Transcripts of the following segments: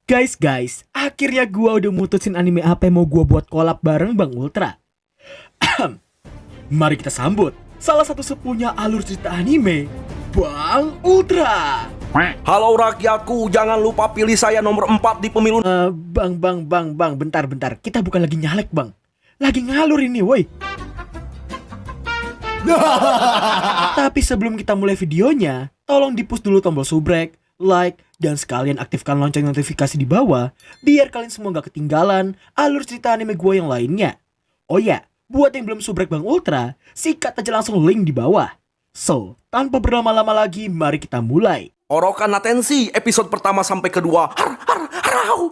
Guys, akhirnya gua udah mutusin anime apa yang mau gua buat collab bareng Bang Ultra. Mari kita sambut salah satu sepunya alur cerita anime, Bang Ultra. Halo rakyatku, jangan lupa pilih saya nomor 4 di pemilu. Bang, bentar. Kita bukan lagi nyalek, Bang. Lagi ngalur ini, woi. Tapi sebelum kita mulai videonya, tolong di-push dulu tombol subrek, like, dan sekalian aktifkan lonceng notifikasi di bawah, biar kalian semua gak ketinggalan alur cerita anime gue yang lainnya. Oh ya, buat yang belum subrek Bang Ultra, sikat aja langsung link di bawah. So, tanpa berlama-lama lagi, mari kita mulai. Orokan atensi, episode pertama sampai kedua. Harau.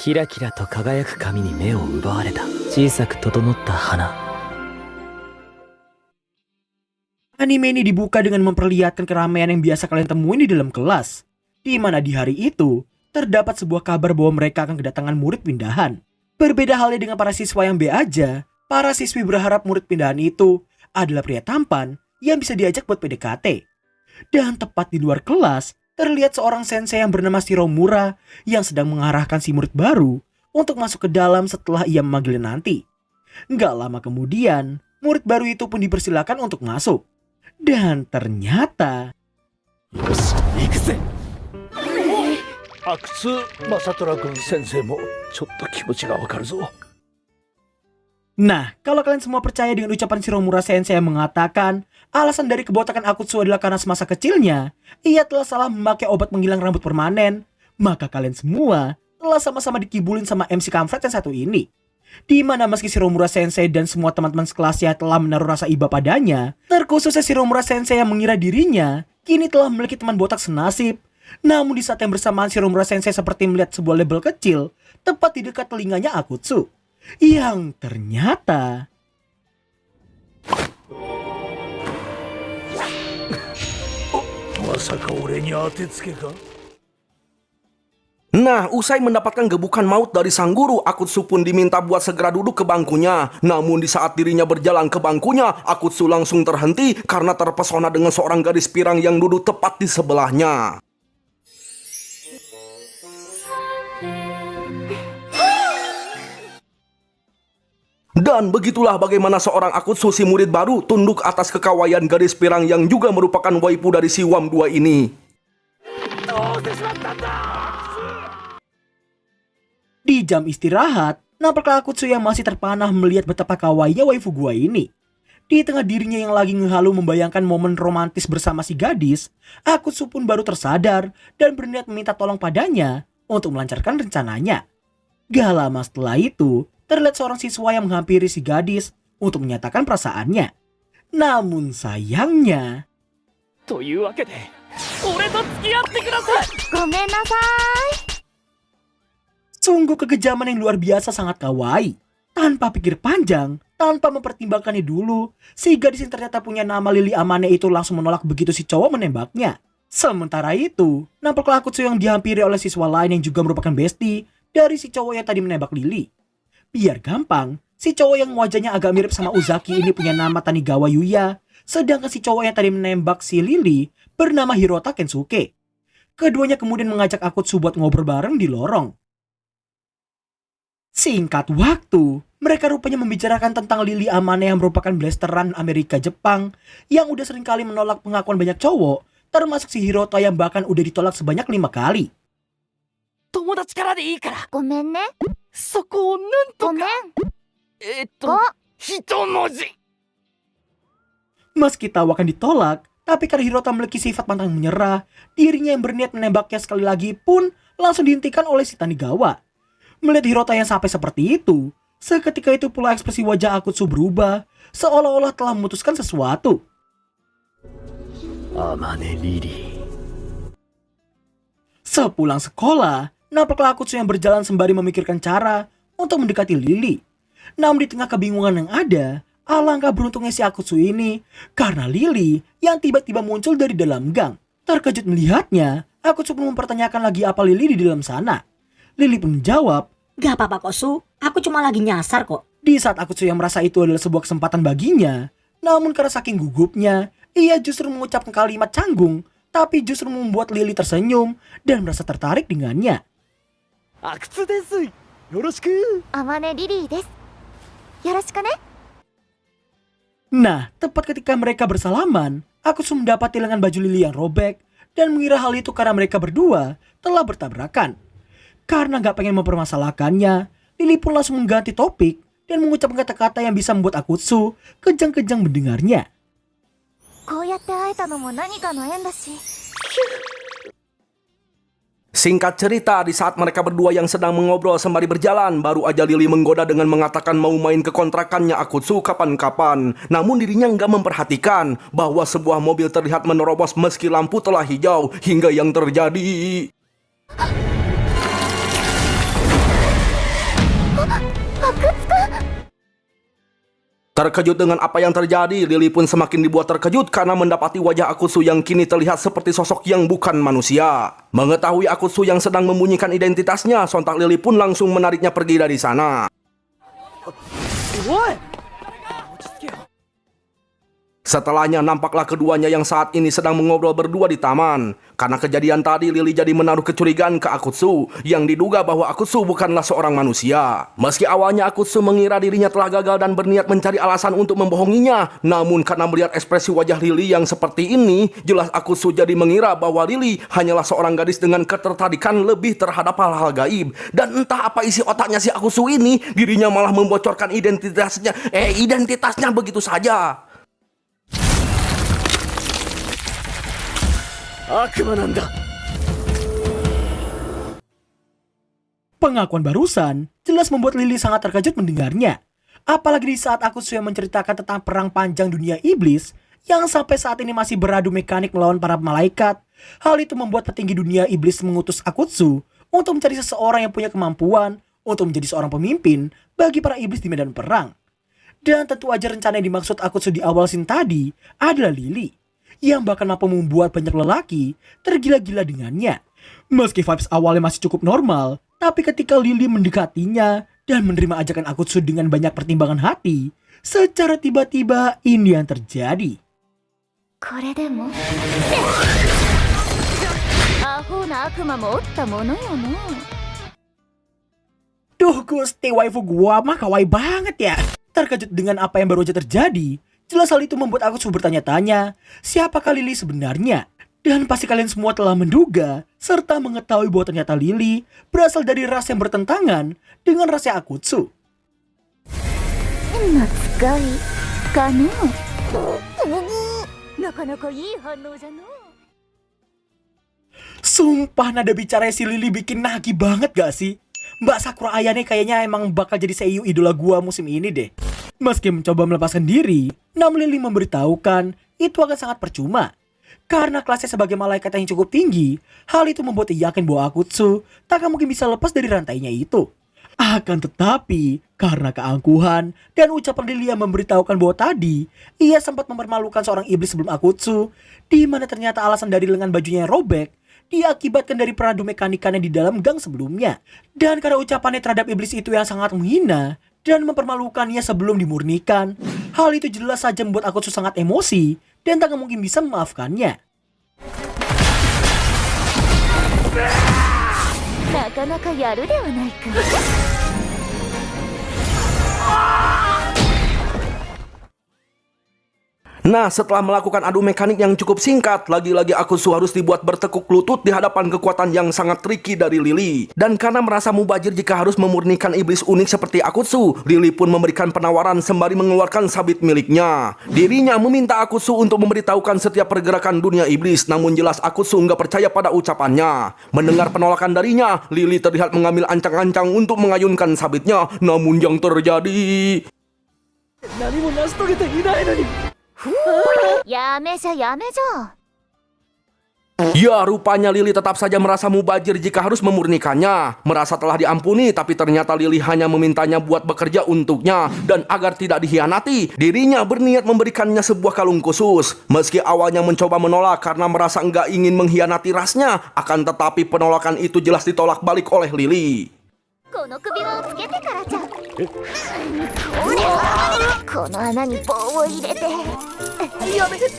Kira-kira と輝く髪に目を奪われた小さく整った花。 Anime ini dibuka dengan memperlihatkan keramaian yang biasa kalian temuin di dalam kelas, di mana di hari itu terdapat sebuah kabar bahwa mereka akan kedatangan murid pindahan. Berbeda halnya dengan para siswa yang B aja, para siswi berharap murid pindahan itu adalah pria tampan yang bisa diajak buat PDKT. Dan tepat di luar kelas, terlihat seorang sensei yang bernama Shiromura yang sedang mengarahkan si murid baru untuk masuk ke dalam setelah ia memanggilnya nanti. Nggak lama kemudian, murid baru itu pun dipersilakan untuk masuk. Dan ternyata... よし行くぜ阿久津正虎君先生もちょっと気持ちがわかるぞ Nah, kalau kalian semua percaya dengan ucapan Shiromura Sensei yang mengatakan alasan dari kebotakan Akutsu adalah karena semasa kecilnya ia telah salah memakai obat menghilang rambut permanen, maka kalian semua telah sama-sama dikibulin sama MC kampret yang satu ini. Di mana meski Shiromura Sensei dan semua teman-teman sekelasnya telah menaruh rasa iba padanya, terkhususnya Shiromura Sensei yang mengira dirinya kini telah memiliki teman botak senasib. Namun di saat yang bersamaan Shiromura Sensei seperti melihat sebuah label kecil tepat di dekat telinganya Akutsu, yang ternyata... Nah, usai mendapatkan gebukan maut dari sang guru, Akutsu pun diminta buat segera duduk ke bangkunya. Namun di saat dirinya berjalan ke bangkunya, Akutsu langsung terhenti karena terpesona dengan seorang gadis pirang yang duduk tepat di sebelahnya. Dan begitulah bagaimana seorang Akutsu si murid baru tunduk atas kekawayan gadis pirang yang juga merupakan waifu dari si Wam 2 ini. Di jam istirahat, nampaklah Akutsu yang masih terpanah melihat betapa kawainya waifu gua ini. Di tengah dirinya yang lagi ngehalu membayangkan momen romantis bersama si gadis, Akutsu pun baru tersadar dan berniat meminta tolong padanya untuk melancarkan rencananya. Gak lama setelah itu, terlihat seorang siswa yang menghampiri si gadis untuk menyatakan perasaannya. Namun sayangnya... というわけで俺と付き合ってくださいごめんなさい Sungguh kekejaman yang luar biasa sangat kawaii. Tanpa pikir panjang, tanpa mempertimbangkannya dulu, si gadis yang ternyata punya nama Lily Amane itu langsung menolak begitu si cowok menembaknya. Sementara itu, nampaklah Akutsu yang dihampiri oleh siswa lain yang juga merupakan bestie dari si cowok yang tadi menembak Lily. Biar gampang, si cowok yang wajahnya agak mirip sama Uzaki ini punya nama Tanigawa Yuya, sedangkan si cowok yang tadi menembak si Lily bernama Hirota Kensuke. Keduanya kemudian mengajak Akutsu buat ngobrol bareng di lorong. Singkat waktu, mereka rupanya membicarakan tentang Lily Amane yang merupakan blasteran Amerika Jepang yang udah seringkali menolak pengakuan banyak cowok, termasuk si Hirota yang bahkan udah ditolak sebanyak 5 kali. 友達からでいいからごめんねそこをなんとかごめん一文字 Meski tahu akan ditolak, tapi karena Hirota memiliki sifat pantang menyerah, dirinya yang berniat menembaknya sekali lagi pun langsung dihentikan oleh si Tanigawa. Melihat Hirota yang sampai seperti itu, seketika itu pula ekspresi wajah Akutsu berubah, seolah-olah telah memutuskan sesuatu. Amane Lily. Sepulang sekolah, nampaklah Akutsu yang berjalan sembari memikirkan cara untuk mendekati Lily. Namun di tengah kebingungan yang ada, Alangkah beruntungnya si Akutsu ini, karena Lily yang tiba-tiba muncul dari dalam gang. Terkejut melihatnya, Akutsu pun mempertanyakan lagi apa Lily di dalam sana. Lily pun menjawab, Gak apa-apa kok Su, aku cuma lagi nyasar kok. di saat Akutsu yang merasa itu adalah sebuah kesempatan baginya. Namun karena saking gugupnya, ia justru mengucapkan kalimat canggung, tapi justru membuat Lily tersenyum dan merasa tertarik dengannya. 阿久津です。よろしく。あまねリリーです。よろしくね。 Nah, tepat ketika mereka bersalaman, Akutsu mendapati lengan baju Lily yang robek dan mengira hal itu karena mereka berdua telah bertabrakan. Karena gak pengen mempermasalahkannya, Lily pun langsung mengganti topik dan mengucapkan kata-kata yang bisa membuat Akutsu kejang-kejang mendengarnya. こうやって会えたのも何かの縁だし。 Singkat cerita, di saat mereka berdua yang sedang mengobrol sembari berjalan, baru aja Lily menggoda dengan mengatakan mau main ke kontrakannya Akutsu kapan-kapan. Namun dirinya nggak memperhatikan bahwa sebuah mobil terlihat menerobos meski lampu telah hijau hingga yang terjadi. Terkejut dengan apa yang terjadi, Lily pun semakin dibuat terkejut karena mendapati wajah Akutsu yang kini terlihat seperti sosok yang bukan manusia. Mengetahui Akutsu yang sedang membunyikan identitasnya, sontak Lily pun langsung menariknya pergi dari sana. Setelahnya nampaklah keduanya yang saat ini sedang mengobrol berdua di taman. Karena kejadian tadi, Lily jadi menaruh kecurigaan ke Akutsu yang diduga bahwa Akutsu bukanlah seorang manusia. Meski awalnya Akutsu mengira dirinya telah gagal dan berniat mencari alasan untuk membohonginya, namun karena melihat ekspresi wajah Lily yang seperti ini, jelas Akutsu jadi mengira bahwa Lily hanyalah seorang gadis dengan ketertarikan lebih terhadap hal-hal gaib. Dan entah apa isi otaknya si Akutsu ini, dirinya malah membocorkan identitasnya begitu saja. 悪魔なんだ。 Pengakuan barusan jelas membuat Lily sangat terkejut mendengarnya. Apalagi di saat Akutsu yang menceritakan tentang perang panjang dunia iblis yang sampai saat ini masih beradu mekanik melawan para malaikat. Hal itu membuat petinggi dunia iblis mengutus Akutsu untuk mencari seseorang yang punya kemampuan untuk menjadi seorang pemimpin bagi para iblis di medan perang. Dan tentu aja rencana yang dimaksud Akutsu di awal scene tadi adalah Lily, yang bahkan mampu membuat banyak lelaki tergila-gila dengannya. Meski vibes awalnya masih cukup normal, tapi ketika Lily mendekatinya dan menerima ajakan Akutsu dengan banyak pertimbangan hati, secara tiba-tiba ini yang terjadi. これでもアホな悪魔もおったものよの。 Duh Gusti, waifu gua mah kawaii banget ya. Terkejut dengan apa yang baru aja terjadi, jelas hal itu membuat Akutsu bertanya-tanya, siapakah Lily sebenarnya? Dan pasti kalian semua telah menduga, serta mengetahui bahwa ternyata Lily berasal dari ras yang bertentangan dengan rasnya Akutsu. 変な使いかの。なかなかいい反応じゃの。 Sumpah nada bicara si Lily bikin nagih banget gak sih? Mbak Sakura Ayane kayaknya emang bakal jadi seiyuu idola gua musim ini deh. Meski mencoba melepaskan diri, namun Lily memberitahukan itu akan sangat percuma. Karena kelasnya sebagai malaikat yang cukup tinggi, hal itu membuat ia yakin bahwa Akutsu tak akan mungkin bisa lepas dari rantainya itu. Akan tetapi, karena keangkuhan dan ucapan Lily yang memberitahukan bahwa tadi ia sempat mempermalukan seorang iblis sebelum Akutsu, di mana ternyata alasan dari lengan bajunya yang robek diakibatkan dari peradu mekanikannya di dalam gang sebelumnya. Dan karena ucapannya terhadap iblis itu yang sangat menghina dan mempermalukannya sebelum dimurnikan, hal itu jelas saja membuat Akutsu sangat emosi dan tak mungkin bisa memaafkannya. なかなかやるではないか。 Nah, setelah melakukan adu mekanik yang cukup singkat, lagi-lagi Akutsu harus dibuat bertekuk lutut di hadapan kekuatan yang sangat tricky dari Lily. Dan karena merasa mubazir jika harus memurnikan iblis unik seperti Akutsu, Lily pun memberikan penawaran sembari mengeluarkan sabit miliknya. Dirinya meminta Akutsu untuk memberitahukan setiap pergerakan dunia iblis, namun jelas Akutsu nggak percaya pada ucapannya. Mendengar penolakan darinya, Lily terlihat mengambil ancang-ancang untuk mengayunkan sabitnya, namun yang terjadi... 何も成し遂げていないのに。やめじゃやめじゃ。Ya, rupanya Lily tetap saja merasa mubazir jika harus memurnikannya. Merasa telah diampuni, tapi ternyata Lily hanya memintanya buat bekerja untuknya. Dan agar tidak dikhianati, dirinya berniat memberikannya sebuah kalung khusus. Meski awalnya mencoba menolak karena merasa enggak ingin mengkhianati rasnya, akan tetapi penolakan itu jelas ditolak balik oleh Lily. この首輪をつけてからじゃ。これはこの穴に棒を入れて。やめて。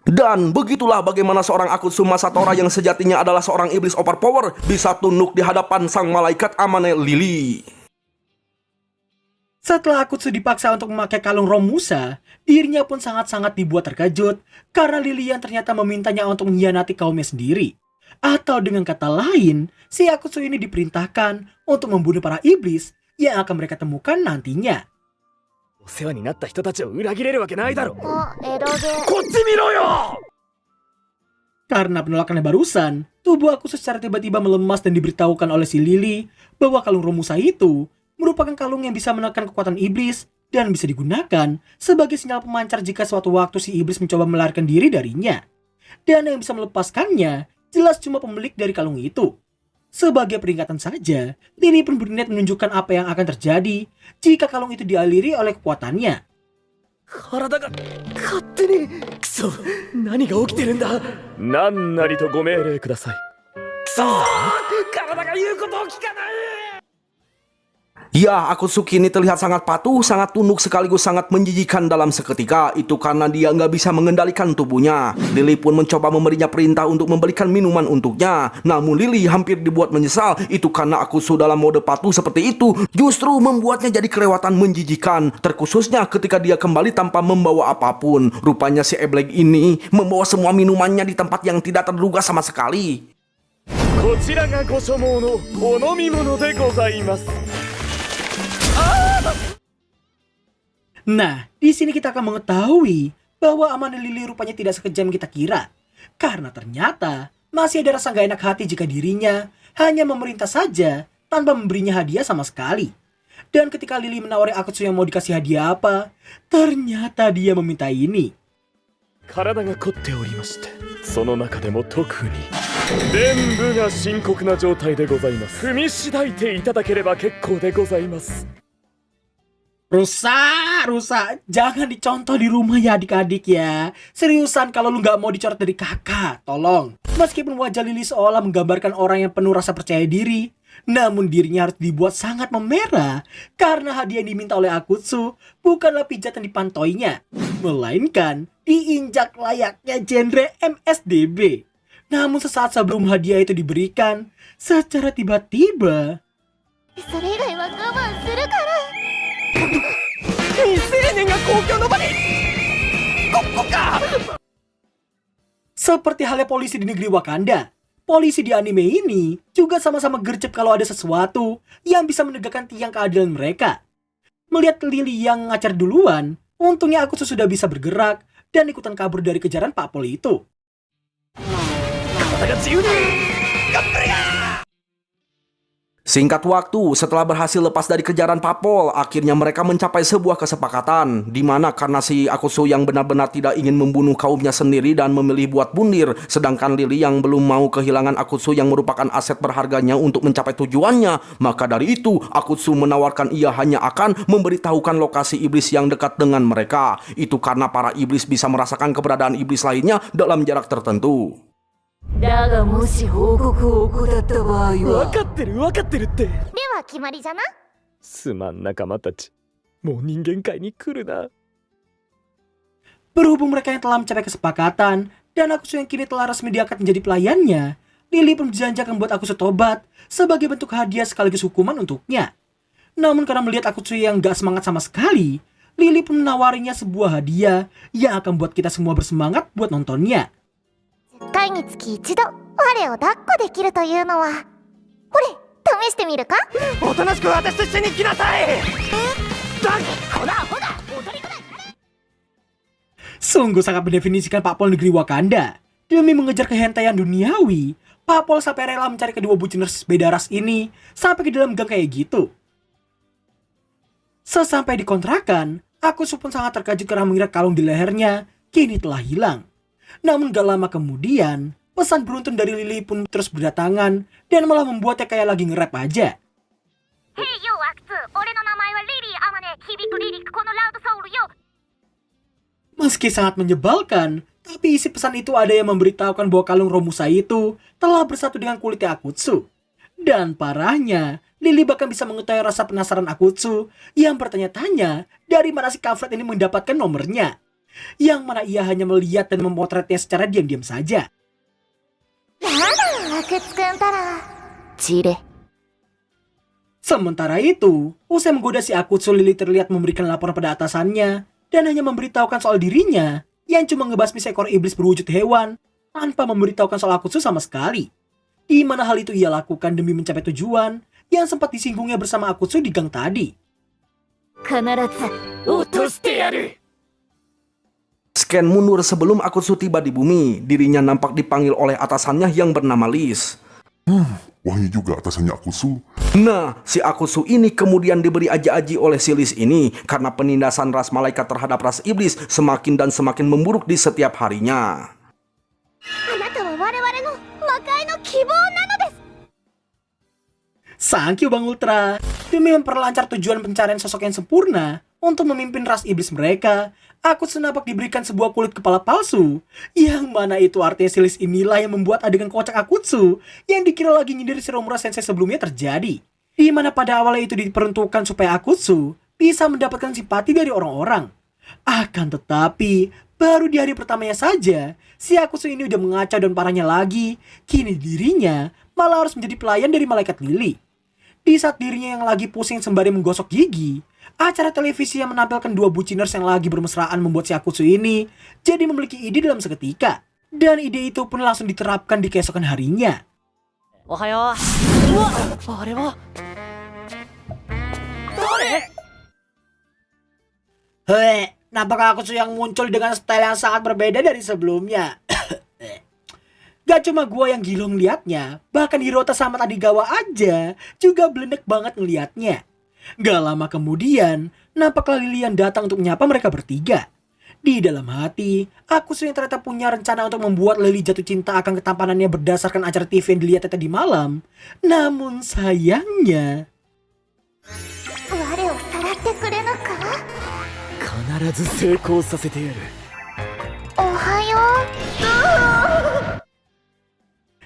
Dan begitulah bagaimana seorang Akutsu Masatora yang sejatinya adalah seorang iblis overpower bisa tunduk di hadapan sang malaikat Amane Lily. Setelah Akutsu dipaksa untuk memakai kalung Romusa, dirinya pun sangat-sangat dibuat terkejut karena Lily yang ternyata memintanya untuk mengkhianati kaumnya sendiri. Atau dengan kata lain, si Akutsu ini diperintahkan untuk membunuh para iblis yang akan mereka temukan nantinya. お世話になった人たちを裏切れるわけないだろ。あ、エロゲ。こっち見ろよ。 Karena penolakannya barusan, tubuh Akutsu secara tiba-tiba melemas dan diberitahukan oleh si Lily bahwa kalung Romusa itu merupakan kalung yang bisa menekan kekuatan iblis dan bisa digunakan sebagai sinyal pemancar jika suatu waktu si iblis mencoba melarikan diri darinya. Dan yang bisa melepaskannya jelas cuma pemilik dari kalung itu. Sebagai peringatan saja, Lily pun berniat menunjukkan apa yang akan terjadi jika kalung itu dialiri oleh kekuatannya. 体が勝手に。くそ、何が起きてるんだ。何なりとご命令ください。くそ、体が言うことを聞かない。 Ya, Akutsu kini terlihat sangat patuh, sangat tunduk sekaligus sangat menjijikan dalam seketika. Itu karena dia nggak bisa mengendalikan tubuhnya. Lily pun mencoba memberinya perintah untuk memberikan minuman untuknya. Namun Lily hampir dibuat menyesal. Itu karena Akutsu dalam mode patuh seperti itu justru membuatnya jadi kelewatan menjijikan. Terkhususnya ketika dia kembali tanpa membawa apapun. Rupanya si Ebleg ini membawa semua minumannya di tempat yang tidak terduga sama sekali. こちらがご所望のお飲み物でございます。 Nah, di sini kita akan mengetahui bahwa Amane Lily rupanya tidak sekejam kita kira. Karena ternyata masih ada rasa gak enak hati jika dirinya hanya memerintah saja tanpa memberinya hadiah sama sekali. Dan ketika Lily menawari Akutsu yang mau dikasih hadiah apa, ternyata dia meminta ini. 体が凝っておりまして、その中でも特に臀部が深刻な状態でございます。踏みしだいていただければ結構でございます。 Rusak, jangan dicontoh di rumah ya adik-adik ya. Seriusan kalau lu gak mau dicoret dari kakak, tolong. Meskipun wajah Lily seolah menggambarkan orang yang penuh rasa percaya diri, namun dirinya harus dibuat sangat memerah karena hadiah yang diminta oleh Akutsu bukanlah pijatan di pantoinya, melainkan diinjak layaknya genre MSDB. Namun sesaat sebelum hadiah itu diberikan, secara tiba-tiba それ以外は我慢するから。 Seperti halnya polisi di negeri Wakanda, polisi di anime ini juga sama-sama gercep kalau ada sesuatu yang bisa menegakkan tiang keadilan mereka. Melihat Lily yang ngacar duluan, untungnya aku sudah bisa bergerak dan ikutan kabur dari kejaran Pak Pol itu. Singkat waktu, setelah berhasil lepas dari kejaran Papol, akhirnya mereka mencapai sebuah kesepakatan, di mana karena si Akutsu yang benar-benar tidak ingin membunuh kaumnya sendiri dan memilih buat bundir, sedangkan Lily yang belum mau kehilangan Akutsu yang merupakan aset berharganya untuk mencapai tujuannya, maka dari itu Akutsu menawarkan ia hanya akan memberitahukan lokasi iblis yang dekat dengan mereka. Itu karena para iblis bisa merasakan keberadaan iblis lainnya dalam jarak tertentu. だがもし報告を怠った場合は。分かってるって。では決まりじゃな。すまん仲間たち。もう人間界に来るな。 Berhubung mereka yang telah mencapai kesepakatan dan Akutsu yang kini telah resmi diangkat menjadi pelayannya, Lily pun berjanji akan membuat Akutsu tobat sebagai bentuk hadiah sekaligus hukuman untuknya. Namun karena melihat Akutsu yang gak semangat sama sekali, Lily pun menawarinya sebuah hadiah yang akan membuat kita semua bersemangat buat nontonnya. 10回につき一度我を抱っこできるというのは、ほれ試してみるか。おとなしく私と一緒に来なさい。だっこだほら踊り子だ。 Sungguh sangat mendefinisikan Pak Pol negeri Wakanda. Demi mengejar kehentaian duniawi, Pak Pol sampai rela mencari kedua buciners beda ras ini sampai ke dalam gang kayak gitu. Sesampai di kontrakan, Akutsu pun sangat terkejut karena mengira kalung di lehernya kini telah hilang. Namun gak lama kemudian, pesan beruntun dari Lily pun terus berdatangan dan malah membuatnya kayak lagi nge-rap aja. Hey yo, Akutsu, ore no namae wa Lily Amane, hibiku lirik kono loud soul yo. Meski sangat menyebalkan, tapi isi pesan itu ada yang memberitahukan bahwa kalung Romusa itu telah bersatu dengan kulitnya Akutsu. Dan parahnya, Lily bahkan bisa mengetahui rasa penasaran Akutsu yang bertanya-tanya dari mana si kampret ini mendapatkan nomornya. Yang mana ia hanya melihat dan memotretnya secara diam-diam saja. Akutsu-kun tara. Jire. Sementara itu, usai menggoda si Akutsu, Lily terlihat memberikan laporan pada atasannya dan hanya memberitahukan soal dirinya yang cuma ngebasmi seekor iblis berwujud hewan tanpa memberitahukan soal Akutsu sama sekali. Di mana hal itu ia lakukan demi mencapai tujuan yang sempat disinggungnya bersama Akutsu di gang tadi. Kanaratsu. 落としてやる Scan mundur sebelum Akutsu tiba di bumi. Dirinya nampak dipanggil oleh atasannya yang bernama Liz. Wangi juga atasannya Akutsu. Nah, si Akutsu ini kemudian diberi aji-aji oleh si Liz ini karena penindasan ras malaikat terhadap ras iblis semakin dan semakin memburuk di setiap harinya. あなたは我々の魔界の希望なのです。 Thank you Bang Ultra. Demi memperlancar tujuan pencarian sosok yang sempurna untuk memimpin ras iblis mereka, Akutsu nampak diberikan sebuah kulit kepala palsu. Yang mana itu artinya si Liz inilah yang membuat adegan kocak Akutsu yang dikira lagi nyindir Shiromura Sensei sebelumnya terjadi. Di mana pada awalnya itu diperuntukkan supaya Akutsu bisa mendapatkan simpati dari orang-orang. Akan tetapi, baru di hari pertamanya saja, si Akutsu ini udah mengacau dan parahnya lagi. Kini dirinya malah harus menjadi pelayan dari malaikat Lily. Di saat dirinya yang lagi pusing sembari menggosok gigi, acara televisi yang menampilkan dua buciners yang lagi bermesraan membuat si Akutsu ini jadi memiliki ide dalam seketika. Dan ide itu pun langsung diterapkan di keesokan harinya. おはよう。うわ、あれは。誰？ Hei, nampak Akutsu yang muncul dengan style yang sangat berbeda dari sebelumnya. Gak cuma gua yang gila ngeliatnya, bahkan Hirota sama Tadigawa aja juga belenek banget ngeliatnya. Gak lama kemudian, nampaklah Lilian datang untuk menyapa mereka bertiga. Di dalam hati, Akutsu yang ternyata punya rencana untuk membuat Lily jatuh cinta akan ketampanannya berdasarkan acara TV yang dilihat tadi malam. Namun sayangnya... 我をさらってくれぬか。必ず成功させてやるおはよう。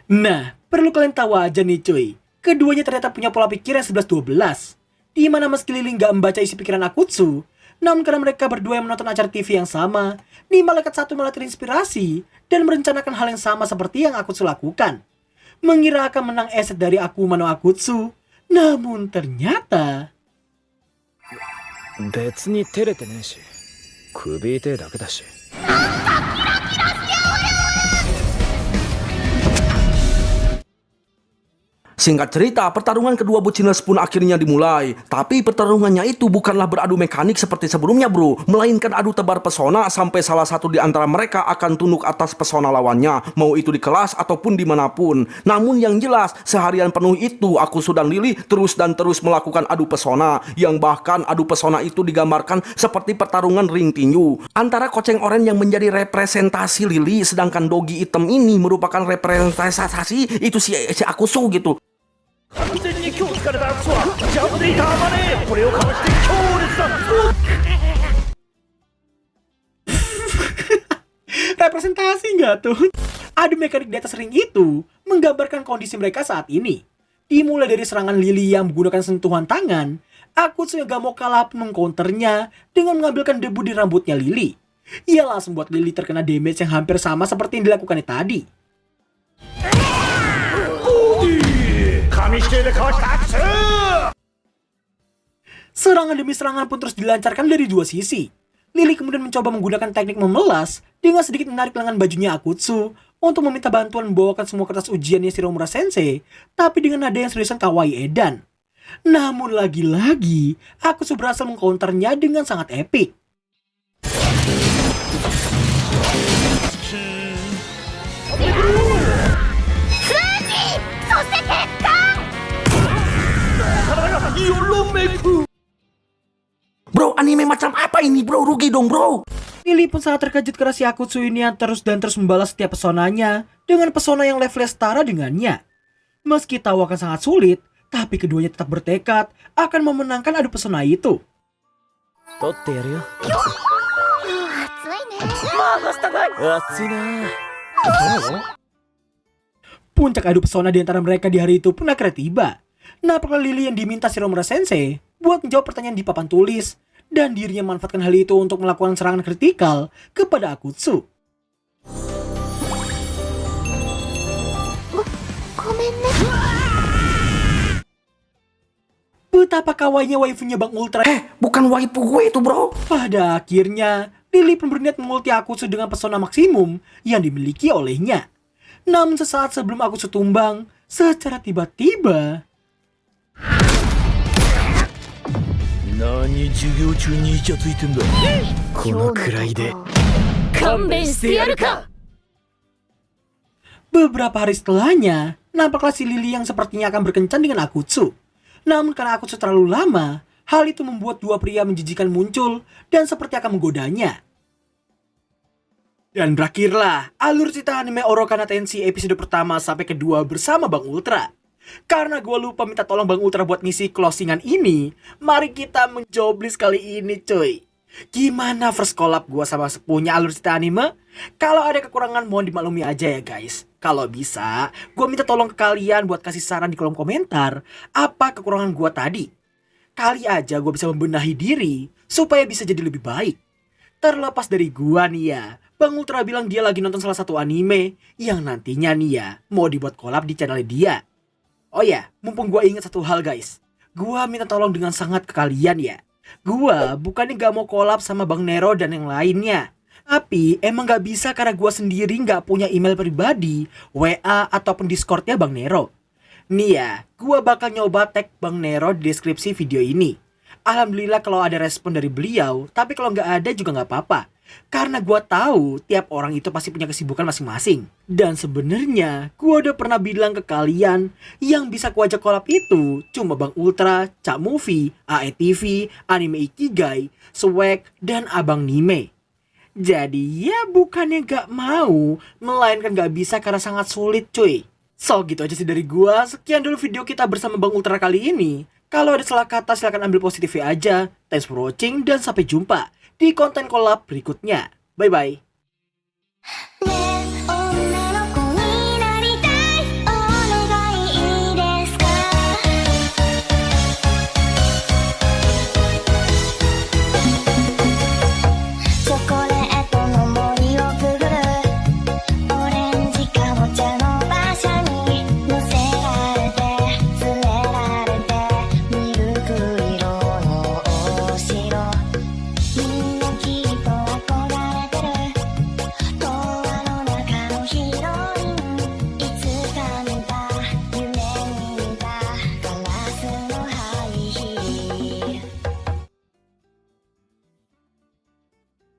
Nah, perlu kalian tahu aja nih cuy. Keduanya ternyata punya pola pikir yang 11-12. Di mana meski Lily nggak membaca isi pikiran Akutsu, namun karena mereka berdua yang menonton acara TV yang sama, nih malaikat satu malah terinspirasi dan merencanakan hal yang sama seperti yang Akutsu lakukan. Mengira akan menang eset dari Akuma no Akutsu, namun ternyata... 別に照れてねえし首痛えだけだし Singkat cerita, pertarungan kedua buciners pun akhirnya dimulai. Tapi pertarungannya itu bukanlah beradu mekanik seperti sebelumnya bro, melainkan adu tebar pesona sampai salah satu di antara mereka akan tunduk atas pesona lawannya, mau itu di kelas ataupun dimanapun. Namun yang jelas, seharian penuh itu Akutsu dan Lily terus dan terus melakukan adu pesona, yang bahkan adu pesona itu digambarkan seperti pertarungan ring tinju antara koceng oranye yang menjadi representasi Lily, sedangkan dogi hitam ini merupakan representasi itu si Akutsu gitu. 完全に今日疲れたアクソはジャブでいたあまねこれをかわして強烈だ Representasi nggak tuh? Adu mekanik di atas ring itu menggambarkan kondisi mereka saat ini. Dimulai dari serangan Lily yang menggunakan sentuhan tangan, Akutsu yang gak mau kalah pun mengcounternya dengan mengambilkan debu di rambutnya Lily. Ia langsung buat Lily terkena damage yang hampir sama seperti yang dilakukannya tadi. Serangan demi serangan pun terus dilancarkan dari dua sisi. Lily kemudian mencoba menggunakan teknik memelas dengan sedikit menarik lengan bajunya Akutsu untuk meminta bantuan membawakan semua kertas ujiannya Shiromura Sensei, tapi dengan nada yang seriusan kawaii edan. Namun lagi-lagi, Akutsu berhasil mengcounternya dengan sangat epik. Bro, anime macam apa ini bro? Rugi dong bro. Lily pun sangat terkejut karena si Akutsu ini yang terus membalas setiap pesonanya dengan pesona yang levelnya setara dengannya. Meski tahu akan sangat sulit, tapi keduanya tetap bertekad akan memenangkan adu pesona itu. 取ってやるよ。暑いね。熱いな。 Puncak adu pesona di antara mereka di hari itu pun akhirnya tiba. Nampaklah Lily yang diminta si Romura Sensei buat menjawab pertanyaan di papan tulis, dan dirinya memanfaatkan hal itu untuk melakukan serangan kritikal kepada Akutsu. ごめんね。 Betapa kawainya waifunya Bang Ultra. Bukan waifu gue itu bro. Pada akhirnya, Lily pun berniat mengulti Akutsu dengan pesona maksimum yang dimiliki olehnya. Namun sesaat sebelum Akutsu tumbang, secara tiba-tiba 何授業中にイチャついてんだ。このくらいで勘弁してやるか。 beberapa hari setelahnya, nampaklah si Lily yang sepertinya akan berkencan dengan Akutsu. Namun karena Akutsu terlalu lama, hal itu membuat dua pria menjijikan muncul dan seperti akan menggodanya. Dan berakhirlah alur cerita anime Orokana Tensei episode pertama sampai kedua bersama Bang Ultra. Karena gue lupa minta tolong Bang Ultra buat ngisi closingan ini, mari kita menjoblis kali ini cuy. Gimana first collab gue sama sepunya alur cerita anime? Kalau ada kekurangan mohon dimaklumi aja ya guys. Kalau bisa, gue minta tolong ke kalian buat kasih saran di kolom komentar apa kekurangan gue tadi. Kali aja gue bisa membenahi diri supaya bisa jadi lebih baik. Terlepas dari gue nih ya, Bang Ultra bilang dia lagi nonton salah satu anime yang nantinya nih ya mau dibuat collab di channelnya dia. Oh ya, mumpung gue ingat satu hal guys, gue minta tolong dengan sangat ke kalian ya. Gue bukannya gak mau collab sama Bang Nero dan yang lainnya, tapi emang gak bisa karena gue sendiri gak punya email pribadi, WA ataupun Discordnya Bang Nero. Nih ya, gue bakal nyoba tag Bang Nero di deskripsi video ini. Alhamdulillah kalau ada respon dari beliau, tapi kalau gak ada juga gak apa-apa. Karena gue tahu tiap orang itu pasti punya kesibukan masing-masing. Dan sebenarnya gue udah pernah bilang ke kalian, yang bisa ku ajak collab itu cuma Bang Ultra, Cak Movie, AETV, Anime Ikigai, Swag, dan Abang Nime. Jadi ya bukannya gak mau, melainkan gak bisa karena sangat sulit cuy. So gitu aja sih dari gua. Sekian dulu video kita bersama Bang Ultra kali ini. Kalau ada salah kata silahkan ambil positifnya aja. Thanks for watching dan sampai jumpa di konten collab berikutnya. Bye bye.